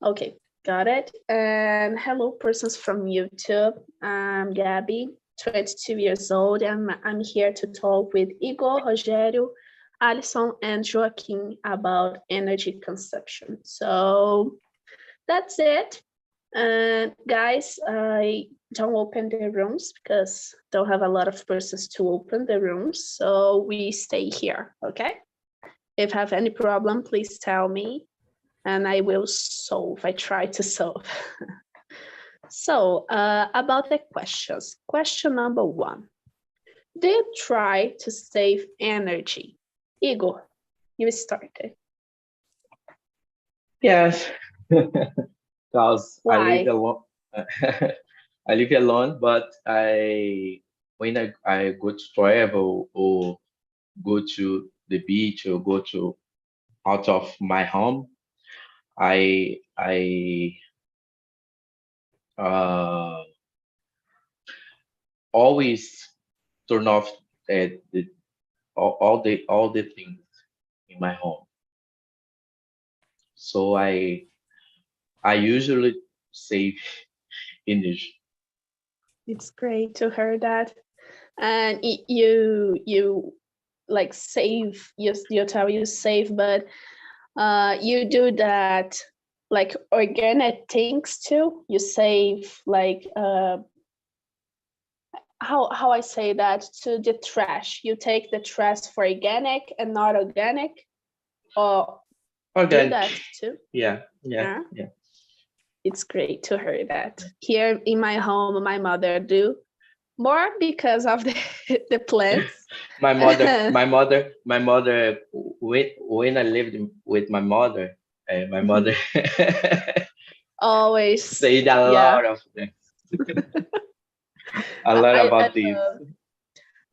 Okay, got it. And hello, persons from YouTube. I'm Gabby, 22 years old, and I'm here to talk with Igor, Rogério, Alison, and Joaquim about energy consumption. So that's it. And guys, I don't open the rooms because don't have a lot of persons to open the rooms. So we stay here, okay? If have any problem, please tell me and I will solve. I try to solve. So about the questions. Question number 1. Do you try to save energy? Igor, you started. Yes, because I live Why? alone. I live alone, but when I go to travel or go to the beach or go to out of my home, I uh, always turn off all the things in my home. So I usually save energy. It's great to hear that. And you like save, you tell you save, but you do that like organic things too. You save like how I say that, to the trash. You take the trash for organic and not organic, or do Organic. that too. Yeah, yeah, Yeah, yeah. it's great to hear that. Here in my home, my mother do more because of the the plants. My mother, my mother, my mother. When I lived with my mother Always, said a yeah. lot of things, a lot I about this. love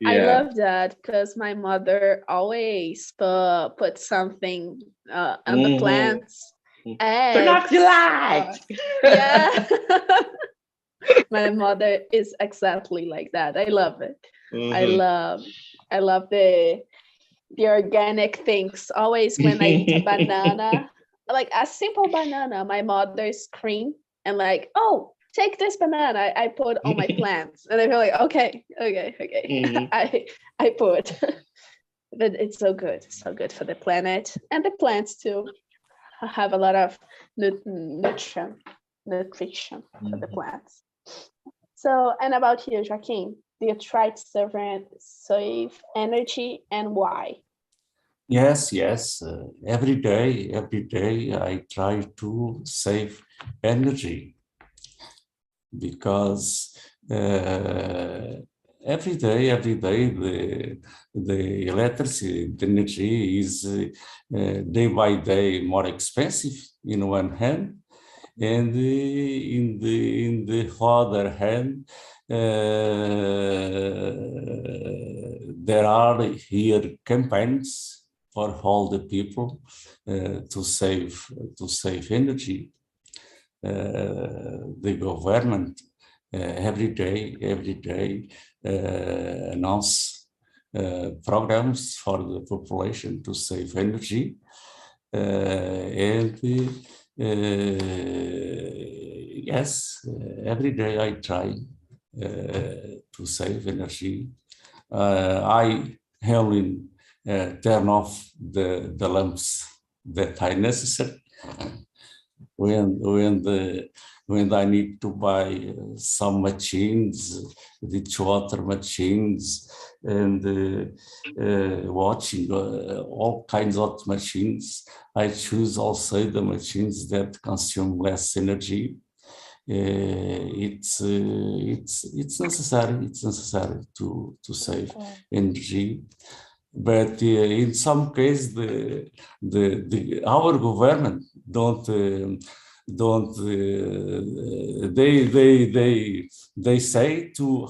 I Yeah. love that because my mother always put something on the Hmm. plants, Turn off the eggs. light. Yeah, my mother is exactly like that. I love it. I Hmm. love I love the organic things. Always when I eat a banana, like a simple banana, my mother scream and like, oh, take this banana. I put on my plants, and I feel like, okay, okay, okay. Hmm. I put, but it's so good for the planet and the plants too. Have a lot of nutrition for the plants. So, and about you, Joaquin, do you try to save energy, and why? Yes, yes. Every day I try to save energy because every day the electricity, the energy is day by day more expensive in one hand, and in the other hand, there are here campaigns for all the people to save energy. The government every day announce programs for the population to save energy, and yes, every day I try to save energy. I only turn off the lamps that are necessary when I need to buy some machines, dishwater machines, and watching all kinds of machines. I choose also the machines that consume less energy. It's necessary. It's necessary to save energy, but in some cases our government don't they say to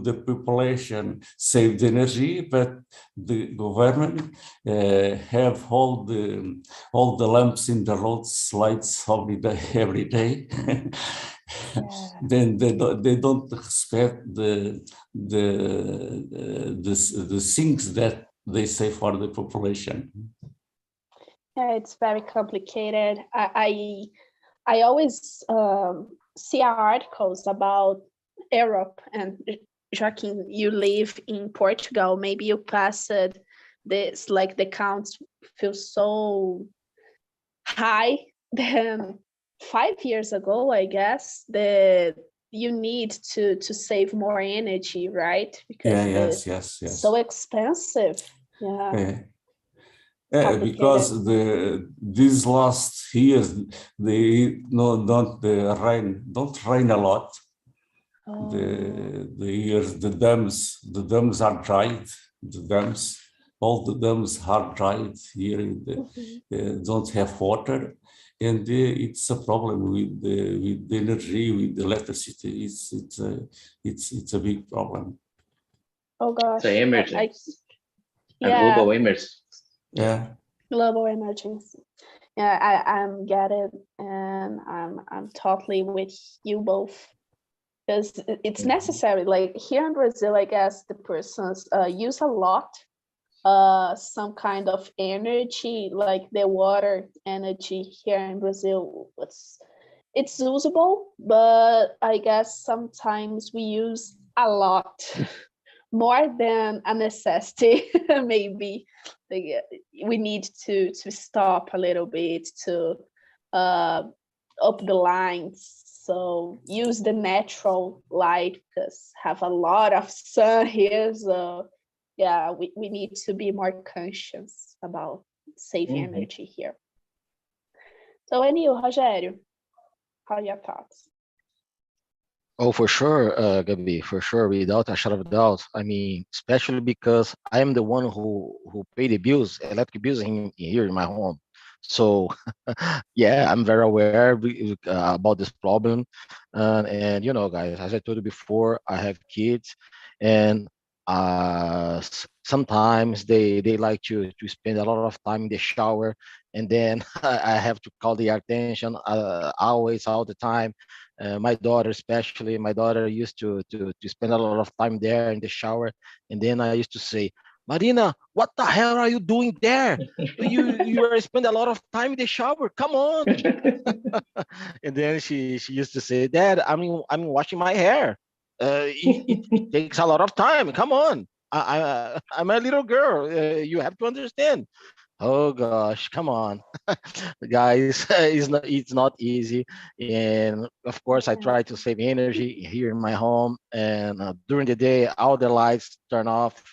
the population save the energy, but the government have all the lamps in the roads lights every day. Yeah. Then they don't respect the things that they say for the population. Yeah, it's very complicated. I always see articles about Europe, and Joaquin, you live in Portugal. Maybe you passed this, like the counts feel so high. Then 5 years ago, I guess, that you need to save more energy, right? Because yes. so expensive. Yeah. Because these last years don't rain a lot. Oh. The dams are dried. All the dams are dried here. Don't have water, and it's a problem with the energy, with the electricity. It's a big problem. Oh gosh. It's an emergency. A Yeah. global emergency. Yeah. Global emergency. Yeah, I'm get it, and I'm totally with you both, because it's necessary. Like here in Brazil, I guess the persons use a lot some kind of energy, like the water energy here in Brazil. It's usable, but I guess sometimes we use a lot more than a necessity. Maybe like, we need to stop a little bit to up the lines. So use the natural light, because have a lot of sun here. So yeah, we need to be more conscious about saving energy here. So and you, Rogério, how are your thoughts? Oh, for sure, Gabi, for sure, without a shadow of doubt. I mean, especially because I am the one who pay the bills, electric bills here in my home. So, yeah, I'm very aware about this problem. And you know, guys, as I told you before, I have kids, and sometimes they like to spend a lot of time in the shower, and then I have to call their attention always, all the time. My daughter, especially, my daughter used to spend a lot of time there in the shower, and then I used to say, Marina, what the hell are you doing there? You are spend a lot of time in the shower. Come on. And then she used to say, Dad, I'm washing my hair. It takes a lot of time. Come on. I'm a little girl. You have to understand. Oh gosh, come on, guys, it's not easy, and of course I try to save energy here in my home, and during the day all the lights turn off.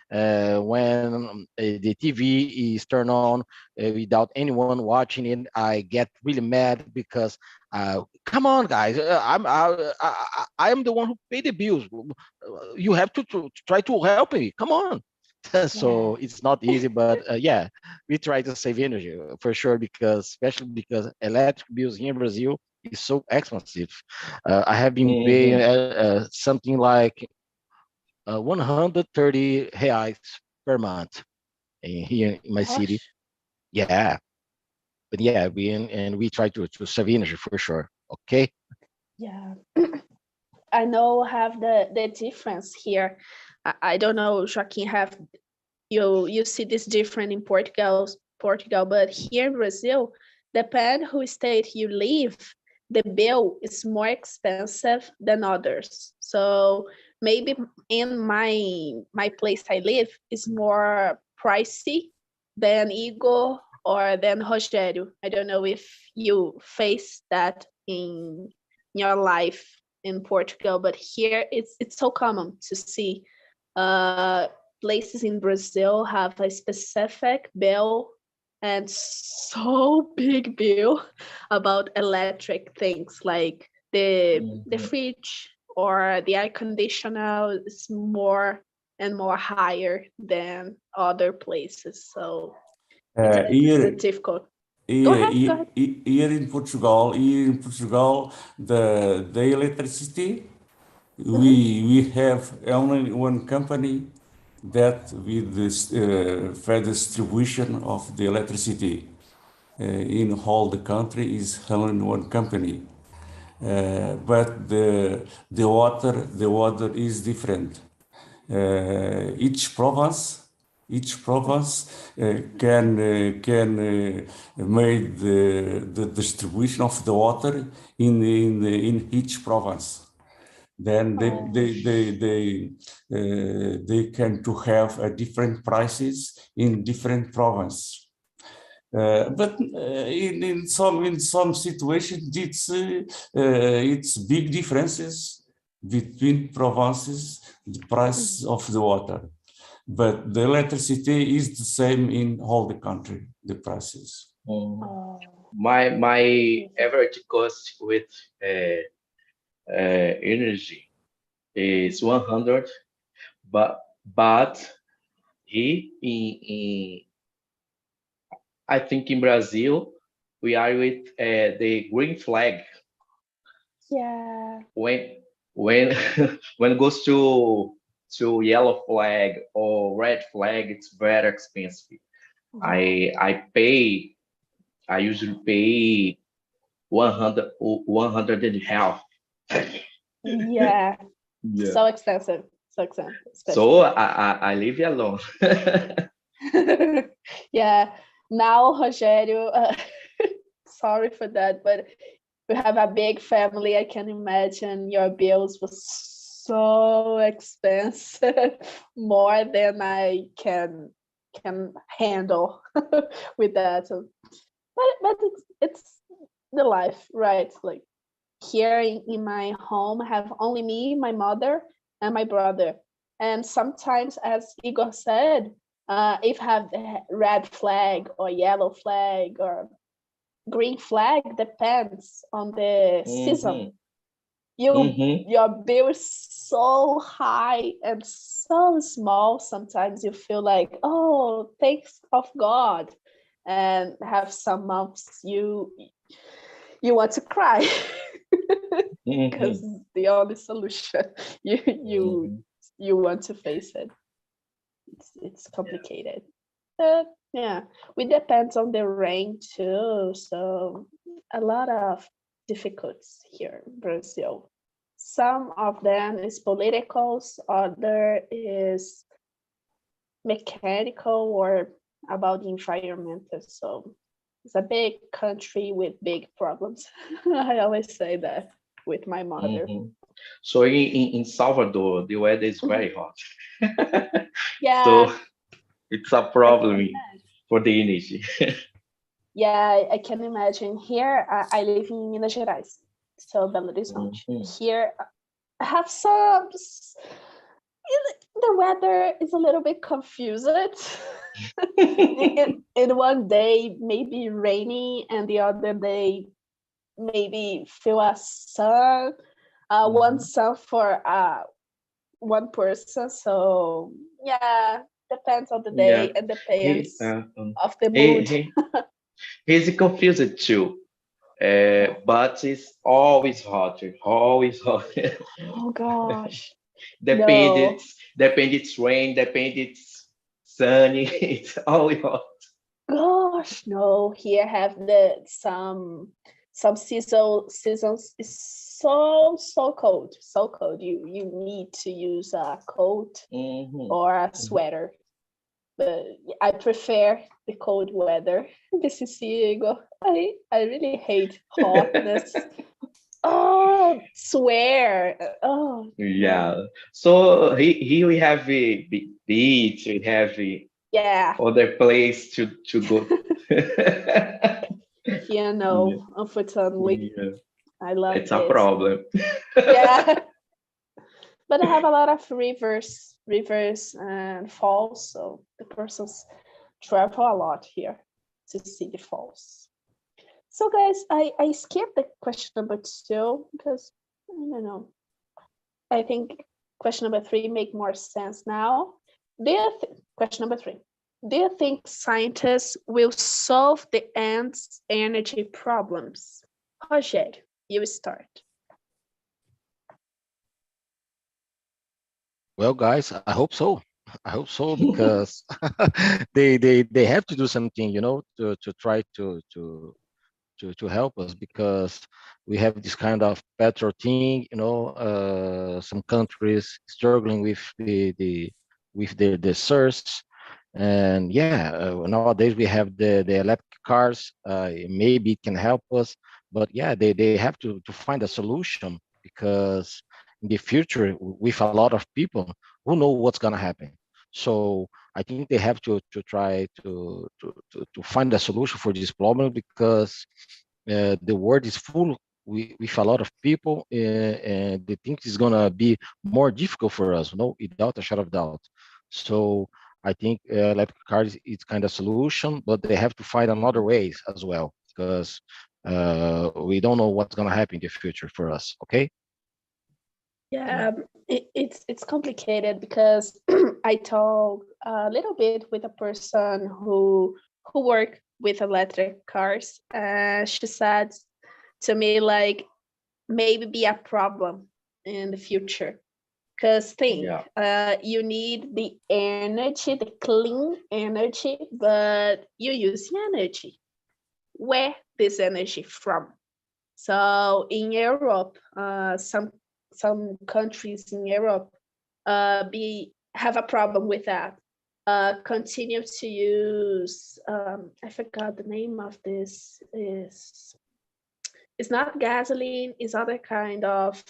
When the TV is turned on without anyone watching it, I get really mad because come on, guys, I am the one who pay the bills. You have to try to help me. Come on. So it's not easy, but yeah, we try to save energy for sure, because especially because electric bills here in Brazil is so expensive. I have been paying something like 130 reais per month here in my city. Yeah, but yeah, we try to save energy for sure. Okay. Yeah. I know have the difference here. I don't know, Joaquin, have you see this different in Portugal, but here in Brazil, depend who state you live, the bill is more expensive than others. So maybe in my place I live is more pricey than Igor or than Rogério. I don't know if you face that in your life in Portugal, but here it's so common to see places in Brazil have a specific bill, and so big bill about electric things, like the fridge or the air conditioner is more and more higher than other places. So it's difficult. Go ahead. Here in Portugal, the electricity, we have only one company that with this fair distribution of the electricity in all the country is only one company. But the water is different. Each province Each province can make the distribution of the water in each province. Then they can to have different prices in different provinces. But in some situations, it's big differences between provinces, the price of the water. But the electricity is the same in all the country, the prices. My average cost with energy is 100, but I think in Brazil we are with the green flag. Yeah. When when it goes to yellow flag or red flag, it's very expensive. I usually pay 100 and a half. Yeah. Yeah. So expensive. So I leave you alone. Yeah. Now, Rogério, sorry for that, but you have a big family. I can imagine your bills was so expensive, more than I can handle with that. So, but it's the life, right? Like here in my home, I have only me, my mother, and my brother. And sometimes, as Igor said, if have the red flag or yellow flag or green flag, depends on the season. Your bill is so high and so small. Sometimes you feel like, oh, thanks of God, and have some months you want to cry because the only solution you want to face it. It's complicated. But yeah, we depends on the rain too. So a lot of difficulties here in Brazil. Some of them is political, other is mechanical or about the environment. So it's a big country with big problems. I always say that with my mother. So in Salvador, the weather is very hot. Yeah. So it's a problem for the energy. Yeah, I can imagine. Here, I live in Minas Gerais, so Belo Horizonte. Here, I have some. The weather is a little bit confused. in one day, maybe rainy, and the other day, maybe feel a sun. One sun for one person. So yeah, depends on the day and depends of the mood. He's confused too. But it's always hotter, always hotter. Oh gosh. Depend it's rain, depend it's sunny, it's always hot. Gosh, no. Here have some seasons is so cold, so cold. You need to use a coat or a sweater. But I prefer the cold weather. This is Igor. I really hate hotness. Oh, swear. Oh. Yeah. So here we have a beach, we have other place to go. Yeah, no, unfortunately. Yeah. I love it's this. a problem. Yeah. But I have a lot of rivers and falls, so the persons travel a lot here to see the falls. So guys, I skipped the question number 2 because I don't know. I think question number 3 make more sense now. Question number 3. Do you think scientists will solve the ants' energy problems? Roger, you start. Well, guys, I hope so. I hope so because they have to do something, to try to help us, because we have this kind of petrol thing, some countries struggling with the source, And yeah, nowadays we have the electric cars. Maybe it can help us, but yeah, they have to find a solution, because in the future, with a lot of people, who know what's gonna happen. So I think they have to try to find a solution for this problem, because the world is full with a lot of people, and they think it's gonna be more difficult for us, no, without a shadow of doubt. So I think electric cars is kind of solution, but they have to find another ways as well, because we don't know what's gonna happen in the future for us. Okay. Yeah, it's complicated because I talked a little bit with a person who worked with electric cars. She said to me like maybe be a problem in the future. Because think, you need the energy, the clean energy, but you use the energy. Where this energy from? So in Europe, some countries in Europe have a problem with that. Continue to use I forgot the name of this. It's not gasoline. It's other kind of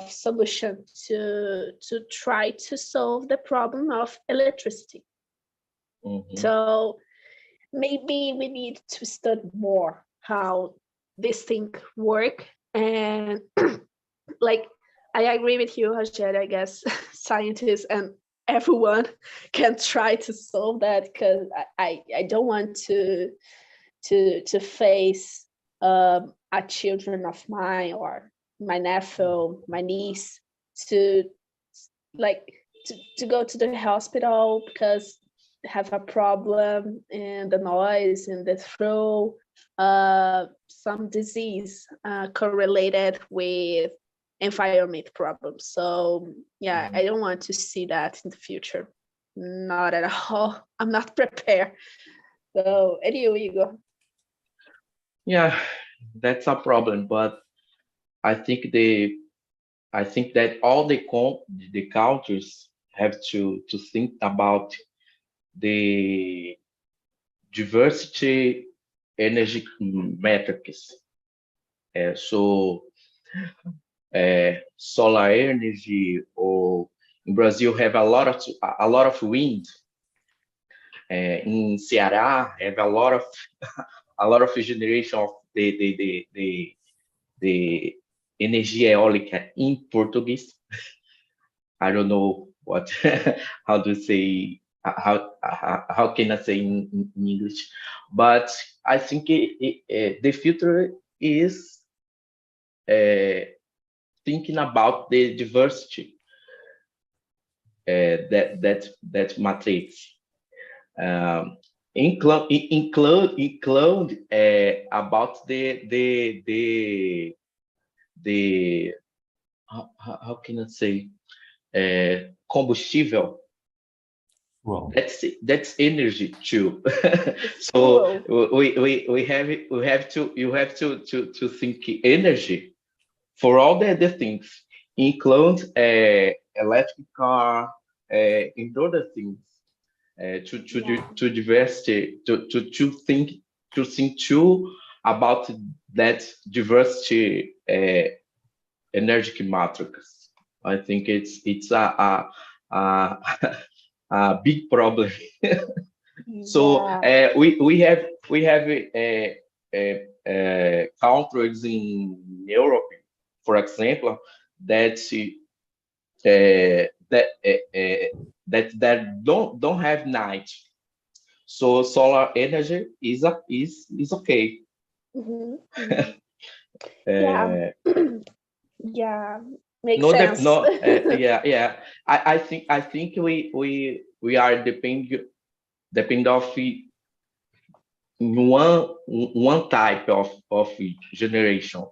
solution to try to solve the problem of electricity. So maybe we need to study more how this thing work. And like I agree with you, Rogério. I guess scientists and everyone can try to solve that, because I don't want to face a children of mine or my nephew, my niece to go to the hospital because have a problem in the noise in the throat, some disease correlated with environment problems. So yeah, I don't want to see that in the future. Not at all. I'm not prepared. So anyway, Igor. Yeah, that's a problem, but I think that all the countries have to think about the diversity energy metrics. So solar energy, or in Brazil have a lot of wind. In Ceará have a lot of generation of the energia eólica in Portuguese. I don't know what how to say how can I say in English, but I think the future is thinking about the diversity that matrix. Include about the how can I say combustível. Well, that's energy too. So we have to think energy for all the things, include electric car, and other things. To diversity, to think too about that diversity energy matrix. I think it's a big problem. So we have countries in Europe, for example, that that don't have night, so solar energy is okay. Yeah, makes sense. Yeah. I think we are depend of one type of generation.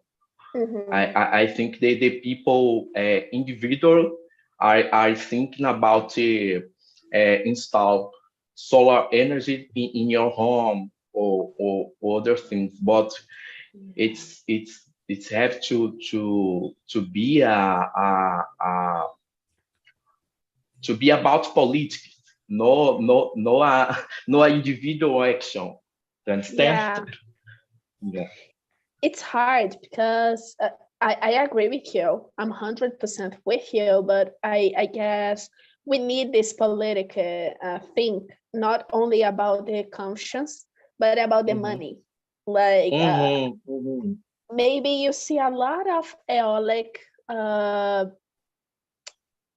I think the people individual are thinking about install solar energy in your home or other things, but it's have to be to be about politics. no individual action. You understand? Yeah. It's hard because I agree with you. I'm 100% with you, but I guess we need this political thing, not only about the conscience, but about the money. Like maybe you see a lot of aeolic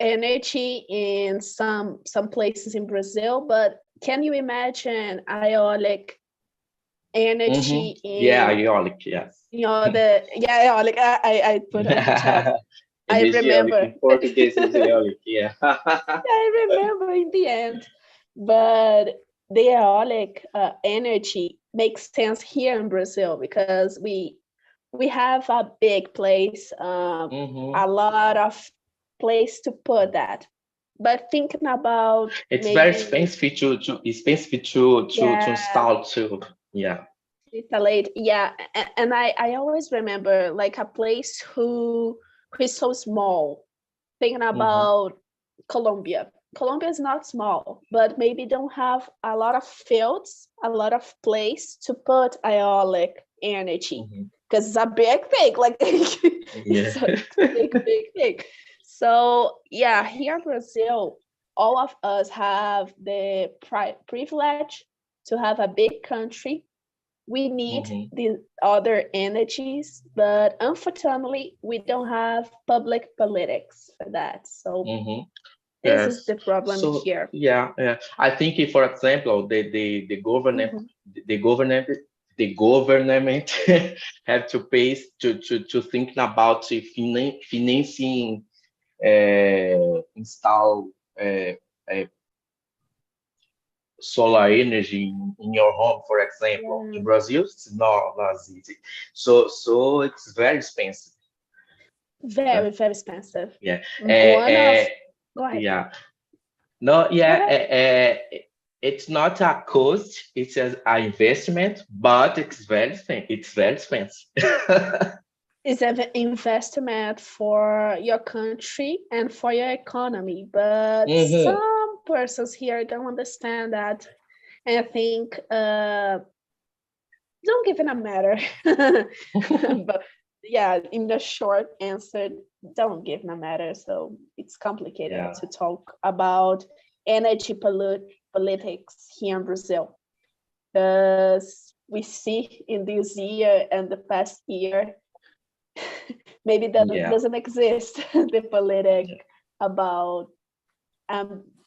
energy in some places in Brazil, but can you imagine aeolic energy in aeolic, yes. Aeolic. I put on the chat. I remember. In Portuguese is aeolic, yeah. I remember in the end, but the aeolic energy makes sense here in Brazil because we have a big place, a lot of place to put that. But thinking about very expensive to install too. Yeah. Installate, yeah. And I always remember like a place who is so small. Thinking about Colombia. Colombia is not small, but maybe don't have a lot of fields, a lot of place to put aeolic energy because it's a big thing. Like it's a big thing. So yeah, here in Brazil, all of us have the privilege to have a big country. We need the other energies, but unfortunately, we don't have public politics for that. So this is the problem here. Yeah. I think, for example, the government have to pay to think about financing install solar energy in your home, for example. In Brazil, it's not easy. So it's very expensive. Very expensive. Yeah. Go ahead. Yeah. No, yeah. It's not a cost, it's an investment, but it's very expensive. It's an investment for your country and for your economy, but some persons here don't understand that, and I think don't give it a matter. But yeah, in the short answer, don't give it a matter. So it's complicated to talk about energy politics here in Brazil, because we see in this year and the past year, maybe that doesn't exist, the politic about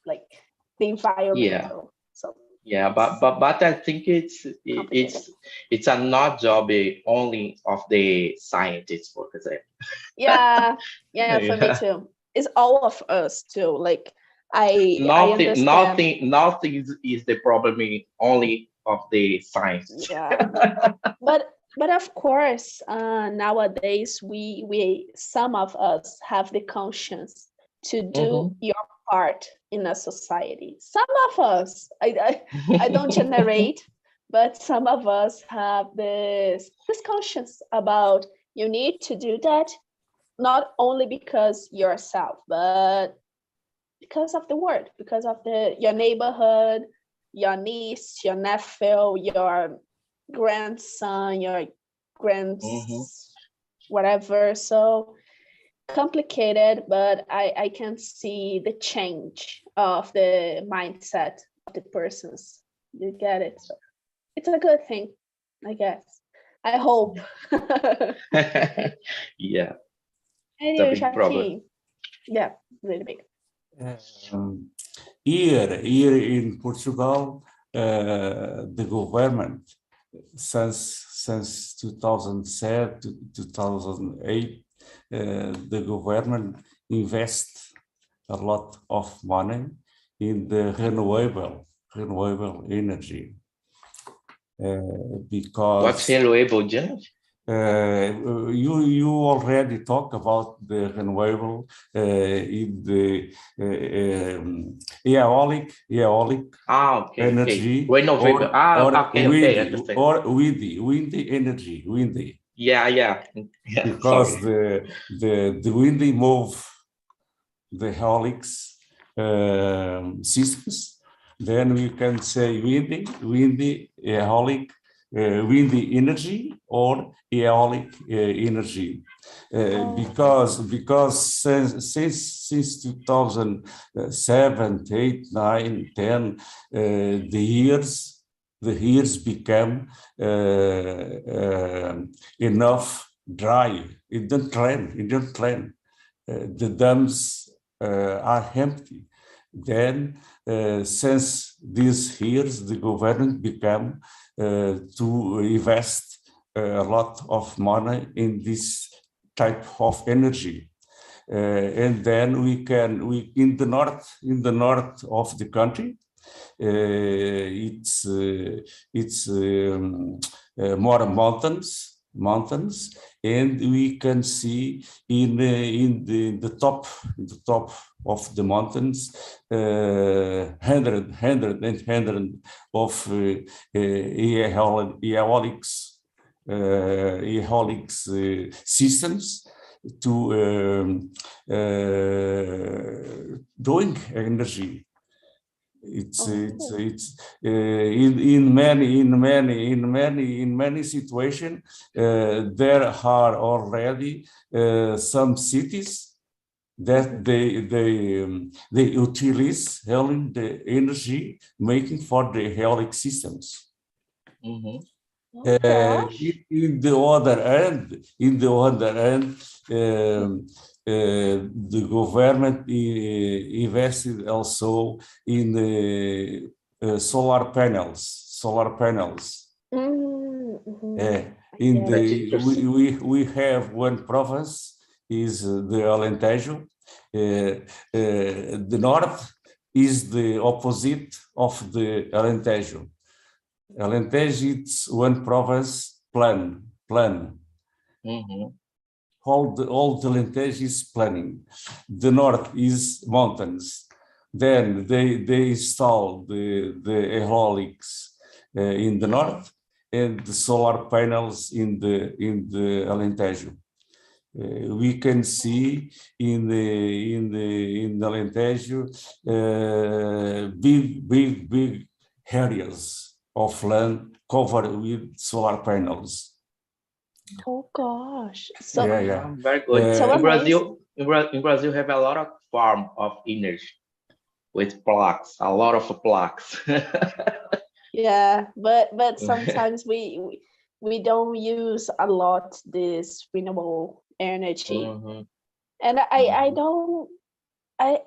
like the environmental. So but I think it's a not job only of the scientists, for example. Yeah, for me too. It's all of us too. Like I understand. Nothing is the problem only of the science. Yeah, but of course, nowadays we some of us have the conscience to do your part in a society. Some of us, I don't generate, but some of us have this conscience about you need to do that, not only because yourself, but because of the world, because of your neighborhood, your niece, your nephew, your grandson, your whatever. So complicated, but I can see the change of the mindset of the persons. You get it? So it's a good thing, I guess. I hope. Yeah. Anyway, Joaquin. Yeah, really big. Here in Portugal, the government since 2007 to 2008, the government invests a lot of money in the renewable energy. Because what's renewable energy? You already talked about the renewable in the aeolic energy, renewable, or windy energy, windy. Yeah. Because the windy move the aeolics systems, Then we can say windy, aeolic, windy energy or aeolic energy. Because since 2007, 8, 9, 10, the years become enough dry. It don't rain. The dams are empty. Then, since these years, the government began to invest a lot of money in this type of energy, and then we in the north of the country, it's more mountains, and we can see in the top of the mountains hundred of aeolic systems to doing energy. It's in many situations there are already some cities that they utilize the energy making for the aeolic systems. In the other end, the government invested also in the solar panels. We have one province is the Alentejo. The north is the opposite of the Alentejo. Alentejo, it's one province plan. All the Alentejo is planning. The north is mountains. Then they install the aeolics in the north and the solar panels in the Alentejo. We can see in the Alentejo big areas of land covered with solar panels. Oh gosh! So yeah. Very good. So in Brazil, have a lot of farm of energy with blocks, a lot of blocks. yeah, but sometimes we don't use a lot this renewable energy, and I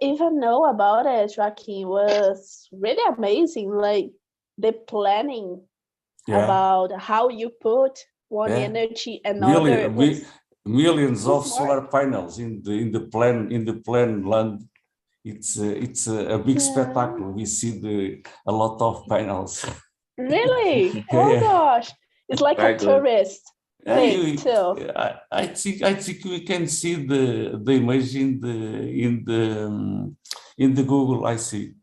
even know about it. Joaquin, was really amazing, like the planning about how you put one energy another. Millions of solar panels in the plan land. It's a big spectacle. We see a lot of panels. Really? Oh gosh! It's like a tourist thing too. I think we can see the image in the Google. I think.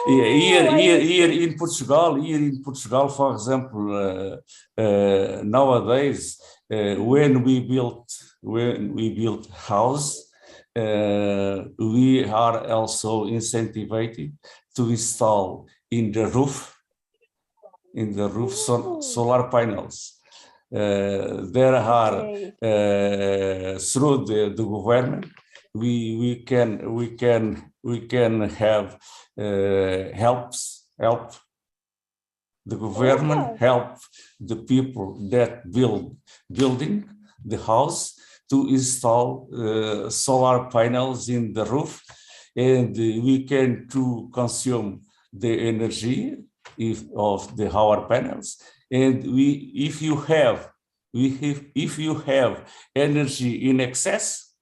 Here in Portugal, for example, nowadays when we built house, we are also incentivized to install in the roof solar panels. There are through the government we can have help the government help the people that building the house to install solar panels in the roof, and we can to consume the energy of the solar panels. And if you have energy in excess,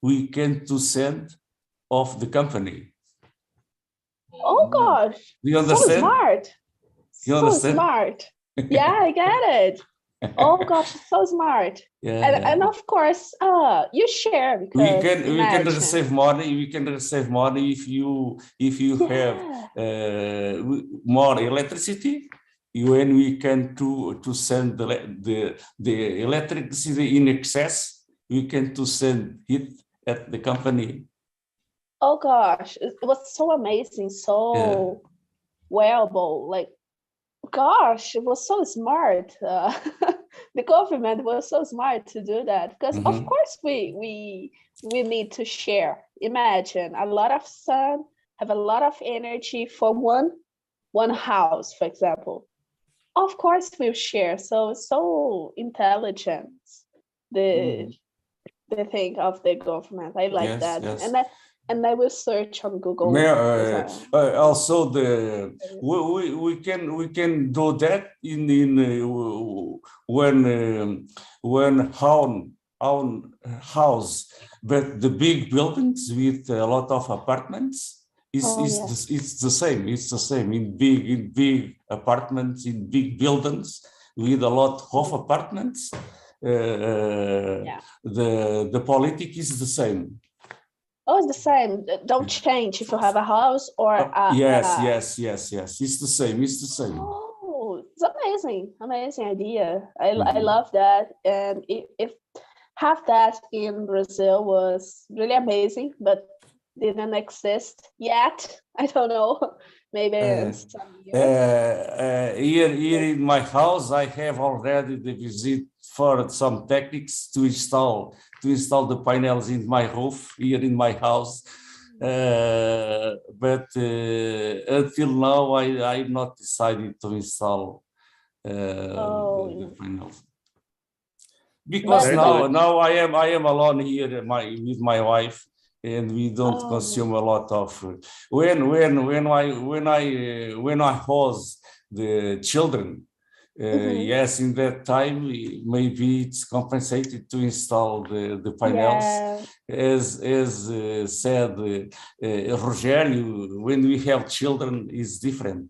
we can to send off the company. Oh gosh! Do you understand? So smart. So smart. Yeah, I get it. Oh gosh, so smart. And of course, you share because we can save money. We can save money if you have more electricity. When we can to send the electricity in excess, we can to send it at the company. Oh gosh, it was so amazing, so wearable. Like, gosh, it was so smart. The government was so smart to do that, because of course we need to share. Imagine a lot of sun, have a lot of energy for one house, for example. Of course we'll share. So intelligent, the thing of the government. I like Yes, that. yes. And I will search on Google. Also, we can do that when own house, but the big buildings with a lot of apartments it's the same. It's the same in big apartments, in big buildings with a lot of apartments. The politic is the same. Oh, it's the same. Don't change if you have a house or yes. It's the same. It's the same. Oh, it's amazing idea. I love that. And if have that in Brazil was really amazing, but didn't exist yet. I don't know. Maybe in some years. Here in my house, I have already the visit for some techniques to install the panels in my roof here in my house. But until now, I'm not decided to install the panels. Because now I am alone here with my wife, and we don't consume a lot of. When I was the children, yes, in that time maybe it's compensated to install the panels. As said Rogério, when we have children, it's different.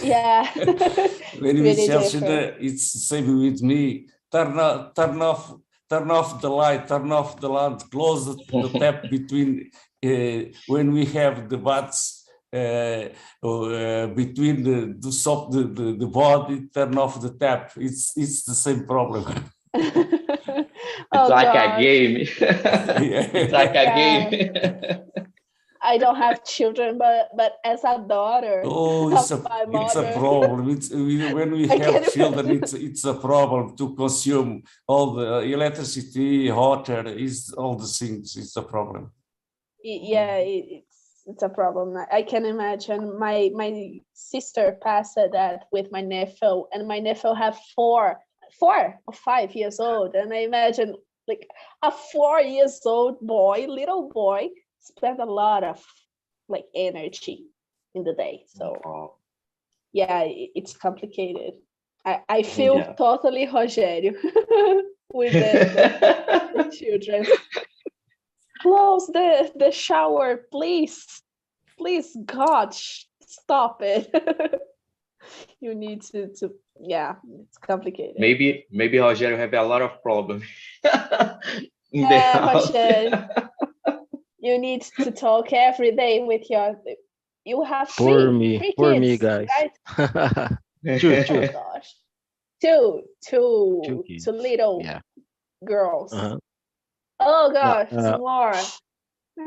Yeah. When we have children, it's the same with me. Turn off the light, turn off the lamp, close the tap between when we have the baths between the soap, the body, turn off the tap. It's the same problem. It's like a game. It's like a game. I don't have children, but as a daughter, it's a problem. When we have children, it's a problem to consume all the electricity, water, all the things. It's a problem. Yeah, it's a problem. I can imagine. My sister passed that with my nephew, and my nephew have 4 or 5 years old, and I imagine like a 4 years old boy, little boy, spend a lot of like energy in the day. So yeah, it's complicated. I feel totally Rogério with the children. Close the shower, please, God, stop it. You need to it's complicated. Maybe Rogério have a lot of problems in the house. Rogério, you need to talk every day with you have for three me kids, guys, right? two. Oh gosh, two kids. little girls. Oh gosh, it's more.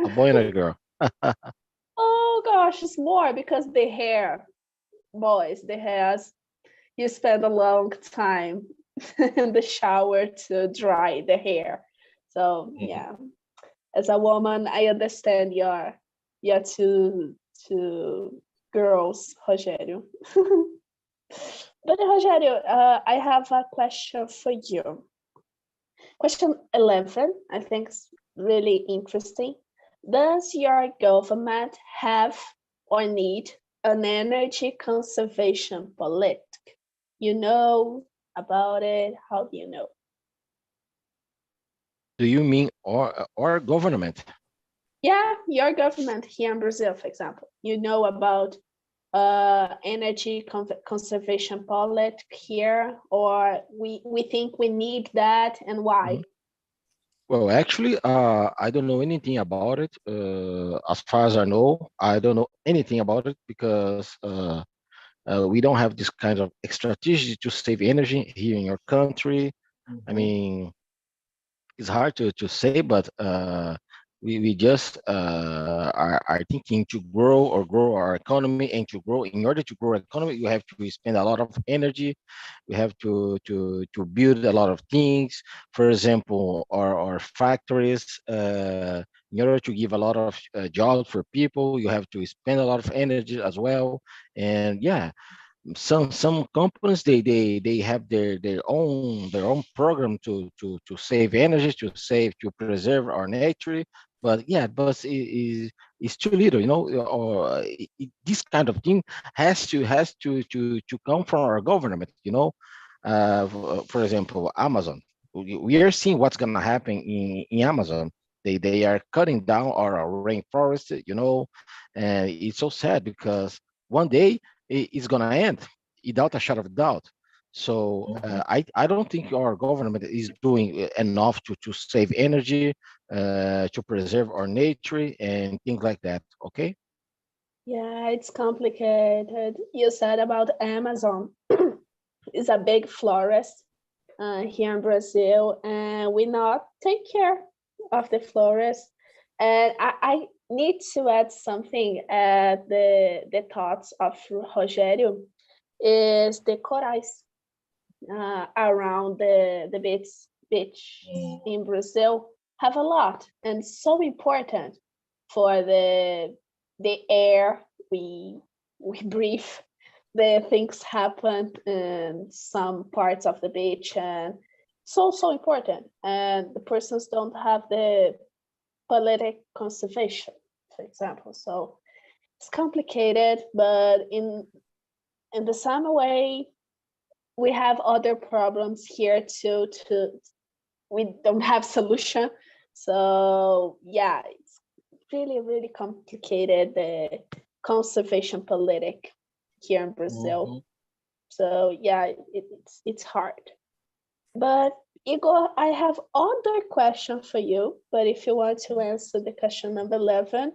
A boy and a girl. Oh gosh, it's more because the hair, boys, the hairs, you spend a long time in the shower to dry the hair. So yeah, as a woman, I understand your two girls, Rogério. But Rogério, I have a question for you. Question 11, I think is really interesting. Does your government have or need an energy conservation policy? You know about it? How do you know? Do you mean our government? Yeah, your government here in Brazil, for example. You know about energy conservation policy here, or we think we need that, and why? Well, actually, I don't know anything about it. As far as I know, I don't know anything about it because we don't have this kind of strategy to save energy here in your country. I mean, it's hard to say, but We just are thinking to grow our economy, and to grow, in order to grow economy, you have to spend a lot of energy. We have to build a lot of things. For example, our factories, in order to give a lot of jobs for people, you have to spend a lot of energy as well. And yeah, some companies, they have their own program to save energy, to preserve our nature. But yeah, but it's too little, or this kind of thing has to come from our government, for example, Amazon. We are seeing what's going to happen in Amazon. They are cutting down our rainforest, and it's so sad because one day it's going to end without a shadow of doubt. So I don't think our government is doing enough to save energy, to preserve our nature and things like that. Okay. Yeah, it's complicated. You said about Amazon. It's a big forest here in Brazil, and we not take care of the forest. And I need to add something. The thoughts of Rogério is the corais around the beach in Brazil have a lot, and so important for the air we breathe. The things happen in some parts of the beach, and so important. And the persons don't have the political conservation, for example. So it's complicated, but in the same way, we have other problems here too. We don't have solution. So yeah, it's really complicated, the conservation politic here in Brazil. So yeah, it's hard. But Igor, I have other question for you. But if you want to answer the question number 11,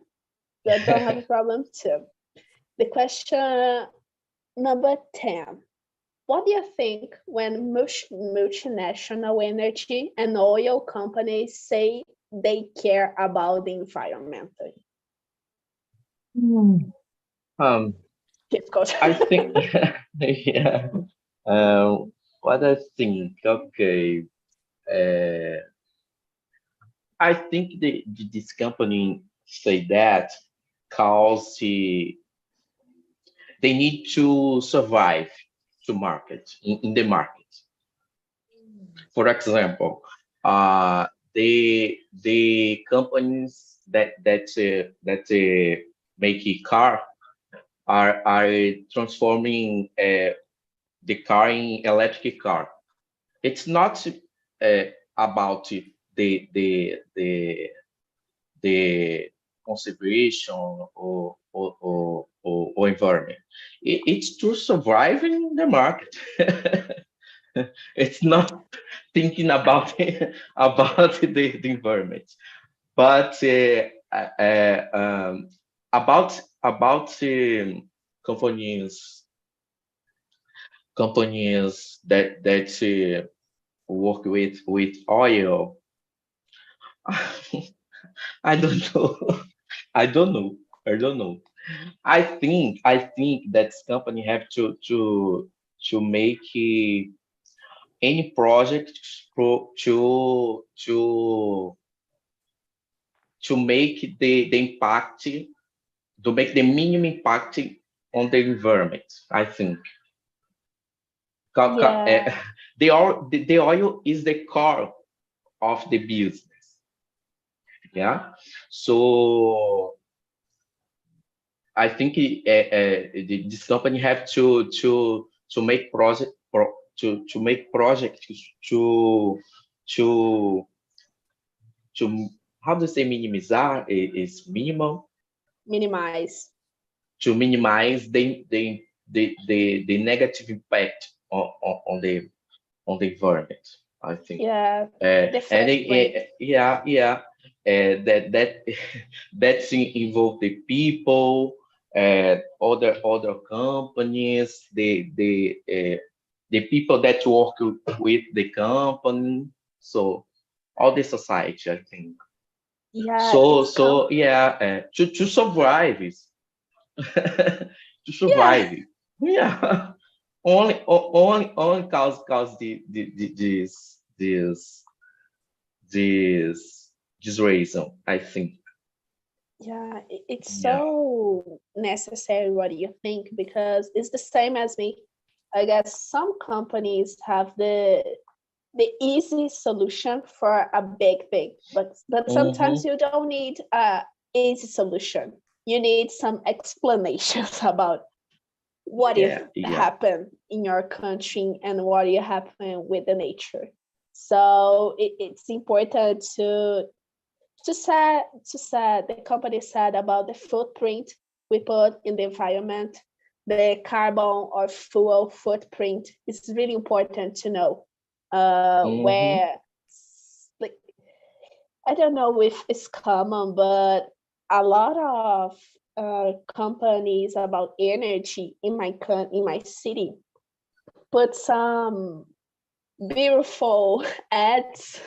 I don't have a problem too. The question number 10. What do you think when multinational energy and oil companies say they care about the environment? Difficult. I think, yeah. What I think, okay. I think this company say that because they need to survive to market in the market. For example, the companies that make a car are transforming the car in electric car. It's not about the conservation or environment. It's to survive in the market. It's not thinking about about the environment, but about companies that work with oil. I don't know. I don't know. I don't know. I think that company have to make any project to make the impact, to make the minimum impact on the environment. I think Yeah. the oil is the core of the business. Yeah. So I think this company have to make to make projects to to how to say minimizar is minimal, Minimize. to minimize the negative impact on the environment. I think. Yeah. The And footprint. yeah, that that's involve the people, other companies, the people that work with the company, so all the society, I think. Yeah, So yeah, to survive, to survive, yeah, only cause the this reason, I think. yeah, it's Yeah. so necessary what you think, because it's the same as me. I guess some companies have the easy solution for a big thing, but sometimes Mm-hmm. you don't need a easy solution. You need some explanations about what if Yeah. happen in your country and what you happen with the nature. So it's important to set the company said about the footprint we put in the environment, the carbon or fuel footprint. It's really important to know Mm-hmm. where, like, I don't know if it's common, but a lot of companies about energy in my city put some beautiful ads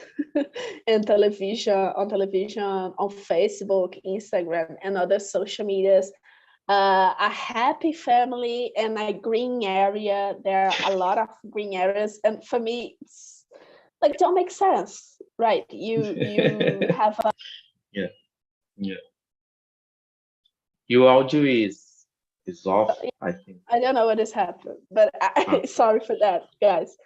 in television, on Facebook, Instagram, and other social medias. A happy family and a green area. There are a lot of green areas, and for me, it's like don't make sense, right? You have a Yeah. Yeah. Your audio is off, I think. I don't know what has happened, but Ah. sorry for that, guys.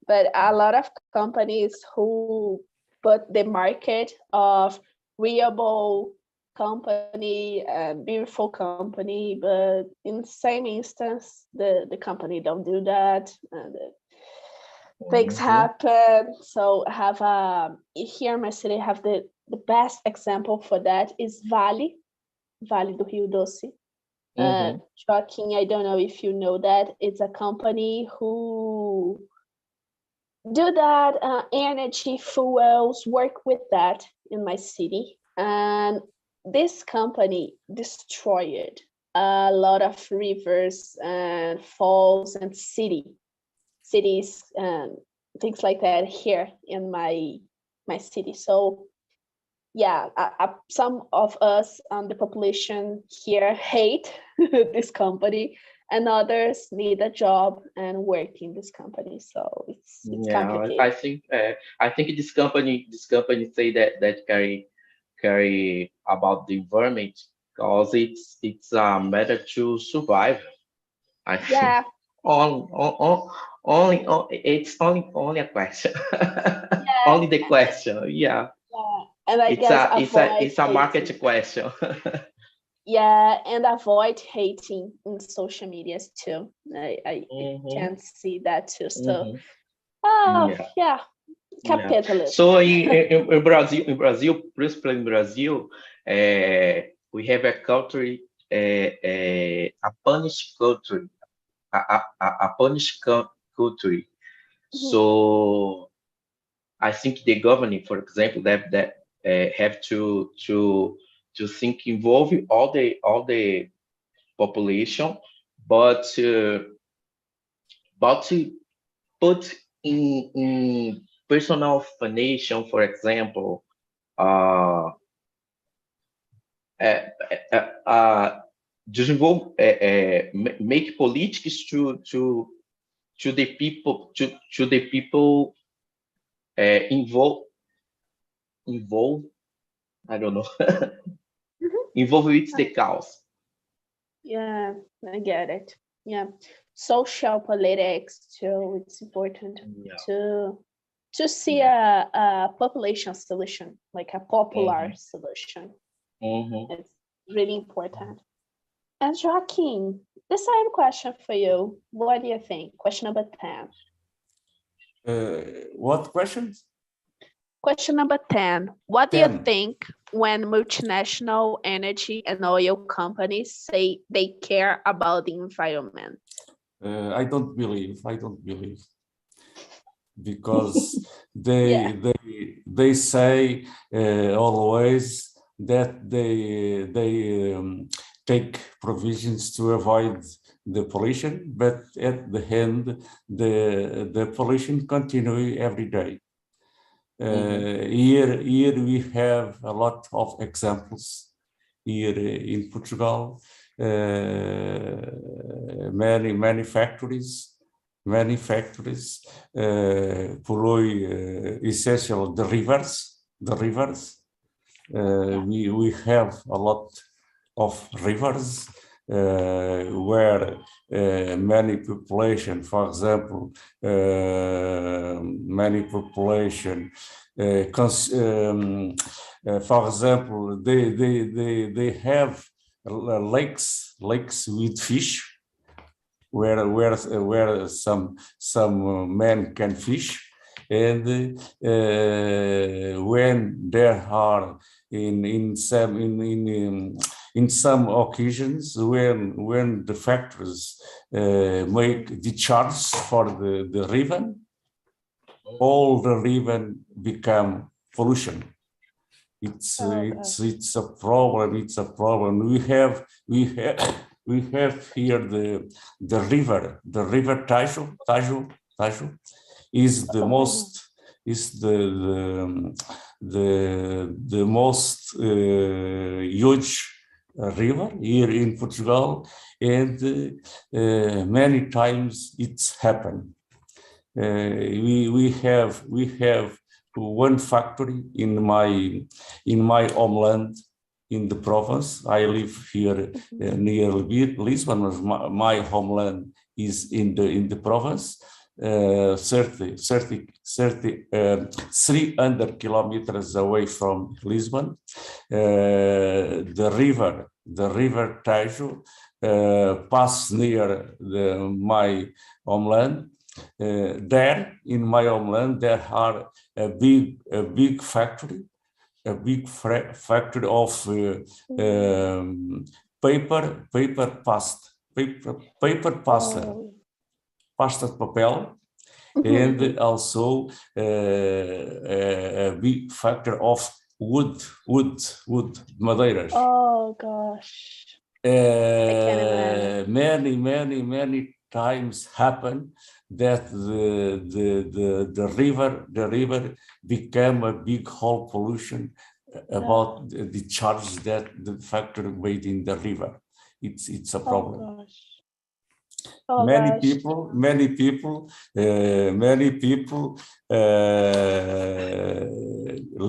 But a lot of companies who put the market of reliable company and beautiful company, but in the same instance, the company don't do that, and things Mm-hmm. happen. So have here in my city have the best example for that is Vale do Rio Doce. Mm-hmm. Joaquin, I don't know if you know that. It's a company who do that, energy, fuels, work with that in my city. And this company destroyed a lot of rivers and falls and cities and things like that here in my city. So yeah, some of us the population here hate this company, and others need a job and work in this company. So it's Yeah, complicated. I think this company say that carry about the environment because it's a matter to survive. I think Yeah, it's only a question. yeah, Only the question. Yeah, yeah. And I it's guess a it's a avoid it's a hating. market question. Yeah, and avoid hating in social medias too. I Hmm. can see that too. So, Hmm. oh Yeah. yeah, Yeah. capitalism. So in Brazil, principally in Brazil, we have a culture, a Spanish culture, a Spanish culture. Mhm. So I think the government, for example, that have to think involve all the population, but to put in personal financial, for example, uh, uh, uh, uh, desenvolve, make politics to the people to the people involve. I don't know. Mhm. Involve with the cause. Yeah, I get it. Yeah, social politics too. It's important Yeah. to to see Yeah. a population solution, like a popular Hmm. solution. Hmm. It's really important. And Joaquin, the same question for you. What do you think? Question number 10. What questions? Question number 10. What do you 10. think when multinational energy and oil companies say they care about the environment? I don't believe because Yeah. they say always that they take provisions to avoid the pollution, but at the end the pollution continue every day. Here we have a lot of examples. Here in Portugal, many factories pollute essential the rivers. We have a lot of rivers where many population, for example, for example, they have lakes with fish where some men can fish, and when there are in some occasions when the factories make discharge for the river, all the river become pollution. It's a problem. It's a problem. We have here the river Tajo is the most huge river here in Portugal, and many times it's happened. We have one factory in my homeland, in the province. I live here near Lisbon. My homeland is in the province, 300 kilometers away from Lisbon. The river Tajo pass near my homeland. There in my homeland there are a big factory of paper pasta, pasta de papel, and also a big factory of wood madeiras. Oh gosh. Many times happen that the river became a big whole pollution about the charge that the factory made in the river. It's a problem. Gosh. Many people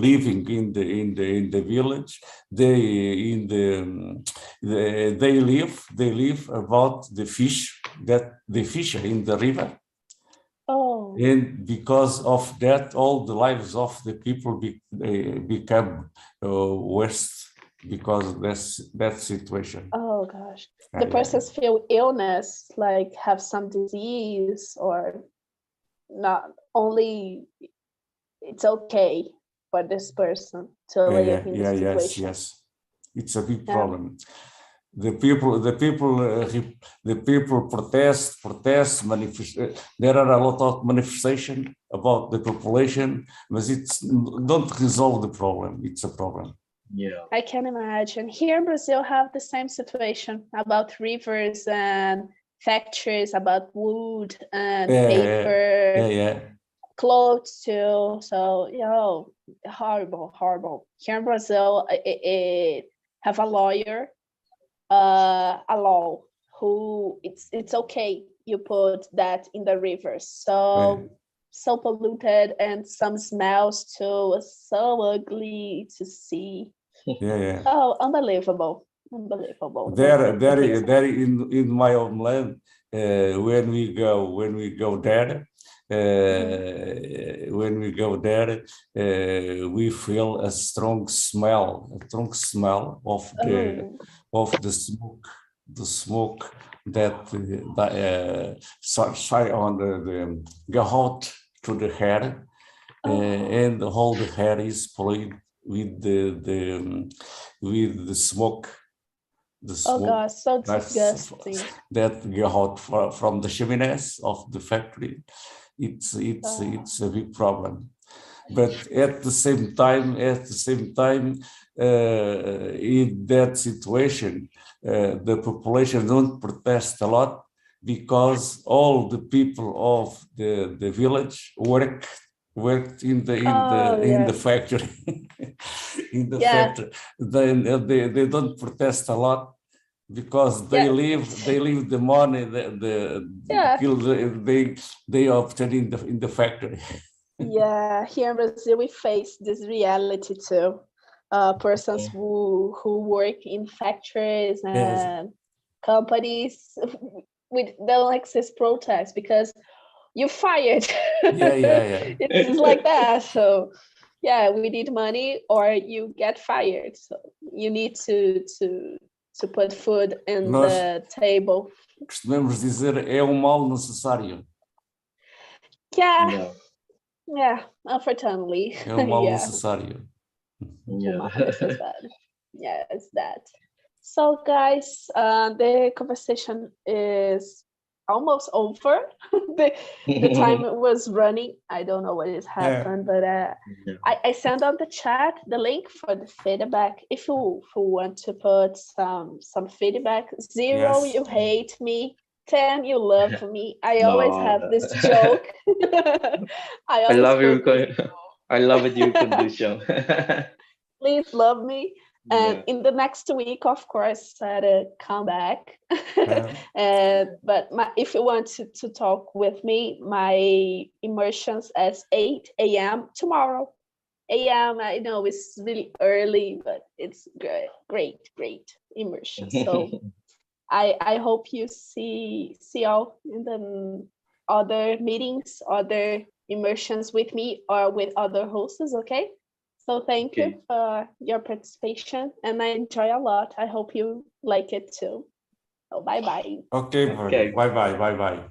living in the village. They live about the fish that they fish in the river. Oh. And because of that, all the lives of the people become worse because of that situation. Oh gosh. The persons feel illness, like have some disease, or not only it's okay for this person to live in this situation. Yes. It's a big problem. The people protest, manifest. There are a lot of manifestation about the population, but it's don't resolve the problem. It's a problem. Yeah, I can imagine. Here in Brazil have the same situation about rivers and factories, about wood and paper, clothes too. So, horrible. Here in Brazil, it have a lawyer, a law who it's okay you put that in the rivers. So polluted, and some smells too, so ugly to see. Oh, unbelievable. There in my homeland, when we go there, we feel a strong smell of the smoke that shine on the go out to the hair, and the whole the hair is polluted with the smoke. Oh gosh, so disgusting. That go out from the chimneys of the factory. It's a big problem. But at the same time, in that situation, the population don't protest a lot, because all the people of the village work worked in the factory. In the factory, they don't protest a lot because they leave the money they obtain in the factory. Yeah, here in Brazil we face this reality too. Persons who work in factories and companies with don't exist protests because you're fired. It's like that. So yeah, we need money or you get fired. So you need to put food in the table. Costumamos dizer é mal necessário. Yeah. Yeah, unfortunately. É mal necessário. Yeah, it's that. So guys, the conversation is almost over. the time was running. I don't know what has happened, but I sent on the chat the link for the feedback. If you want to put some feedback, 0 you hate me, 10 you love me. I always have this joke. I love your condition. Please love me. And in the next week, of course, I'll come back. But if you want to talk with me, my immersions at 8 a.m. tomorrow. a.m. I know it's really early, but it's great immersion. So I hope you see y'all in the other meetings, other immersions with me or with other hosts, okay? So thank you for your participation and I enjoy a lot. I hope you like it too. So bye-bye. Okay. Bye-bye.